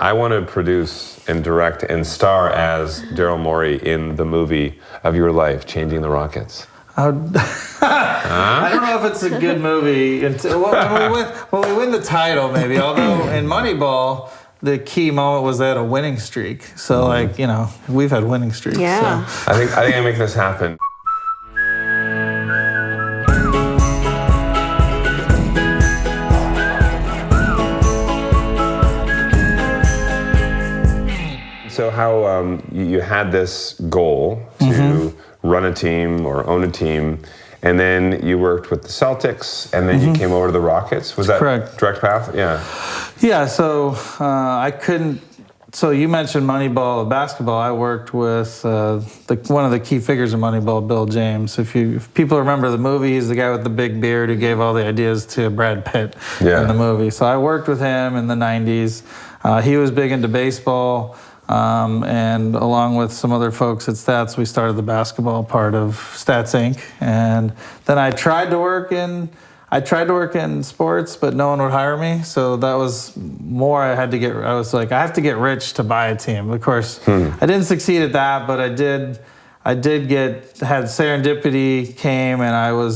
I want to produce and direct and star as Daryl Morey in the movie of your life, Changing the Rockets. I don't know if it's a good movie until when we win the title, maybe. Although in Moneyball, the key moment was they had a winning streak. So, like, you know, we've had winning streaks. Yeah. So. I think I make this happen. So how you had this goal to run a team or own a team, and then you worked with the Celtics, and then you came over to the Rockets. Was that correct? Direct path? Yeah. Yeah. So I couldn't. So you mentioned Moneyball of basketball. I worked with one of the key figures in Moneyball, Bill James. If people remember the movie, he's the guy with the big beard who gave all the ideas to Brad Pitt in the movie. So I worked with him in the '90s. He was big into baseball. And along with some other folks at Stats, we started the basketball part of Stats Inc. And then I tried to work in sports, but no one would hire me. So that was more I was like, I have to get rich to buy a team. Of course, I didn't succeed at that, but had serendipity came, and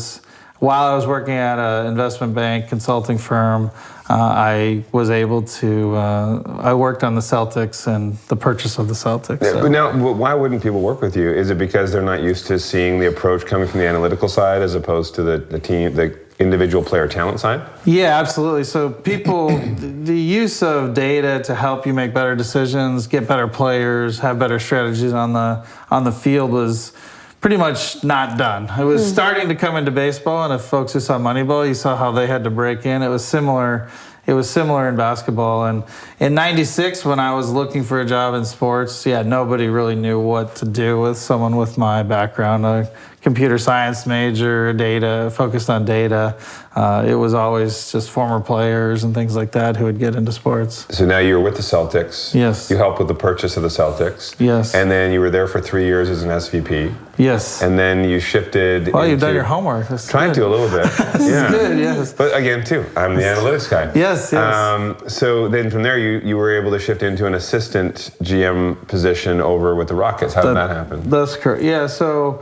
while I was working at an investment bank consulting firm, I was able to, I worked on the Celtics and the purchase of the Celtics. So. But now, why wouldn't people work with you? Is it because they're not used to seeing the approach coming from the analytical side as opposed to the individual player talent side? Yeah, absolutely. So the use of data to help you make better decisions, get better players, have better strategies on the field was pretty much not done. It was starting to come into baseball, and if folks who saw Moneyball, you saw how they had to break in. It was similar in basketball. And in '96, when I was looking for a job in sports, nobody really knew what to do with someone with my background. A computer science major, focused on data. It was always just former players and things like that who would get into sports. So now you're with the Celtics. Yes. You helped with the purchase of the Celtics. Yes. And then you were there for 3 years as an SVP. Yes. And then you shifted. Well, you've done your homework. That's trying to a little bit. This is good, yes. But again, too, I'm the analytics guy. Yes, yes. So then from there, you were able to shift into an assistant GM position over with the Rockets. How did that happen? That's correct. Yeah, so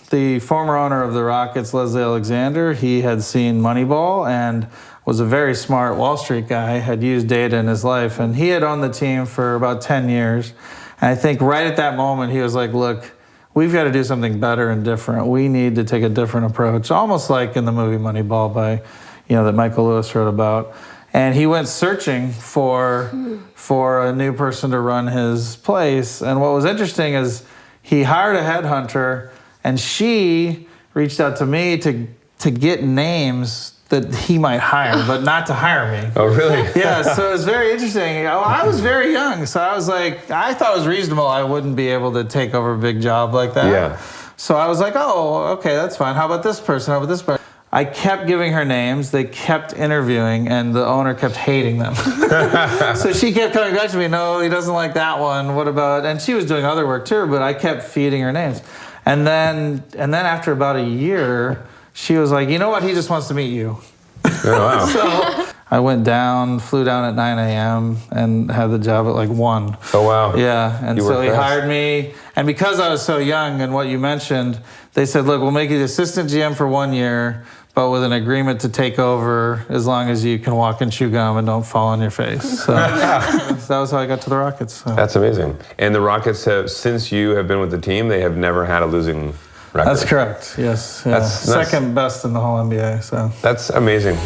the former owner of the Rockets, Leslie Alexander, he had seen Moneyball and was a very smart Wall Street guy, had used data in his life, and he had owned the team for about 10 years. And I think right at that moment, he was like, look, we've got to do something better and different. We need to take a different approach, almost like in the movie Moneyball that Michael Lewis wrote about. And he went searching for a new person to run his place. And what was interesting is he hired a headhunter, and she reached out to me to get names that he might hire, but not to hire me. Oh, really? Yeah, so it was very interesting. I was very young, so I was like, I thought it was reasonable I wouldn't be able to take over a big job like that. Yeah. So I was like, oh, okay, that's fine. How about this person? How about this person? I kept giving her names. They kept interviewing, and the owner kept hating them. So she kept coming back to me, no, he doesn't like that one. What about, and she was doing other work too, but I kept feeding her names. And then after about a year, she was like, you know what, he just wants to meet you. Oh, wow. So I flew down at 9 a.m. and had the job at like 1. Oh, wow. Yeah, and so he hired me. And because I was so young and what you mentioned, they said, look, we'll make you the assistant GM for 1 year, but with an agreement to take over as long as you can walk and chew gum and don't fall on your face. So that was how I got to the Rockets. So. That's amazing. And the Rockets have, since you have been with the team, they have never had a losing record. That's correct, yes. Yeah. Second best in the whole NBA. So. That's amazing.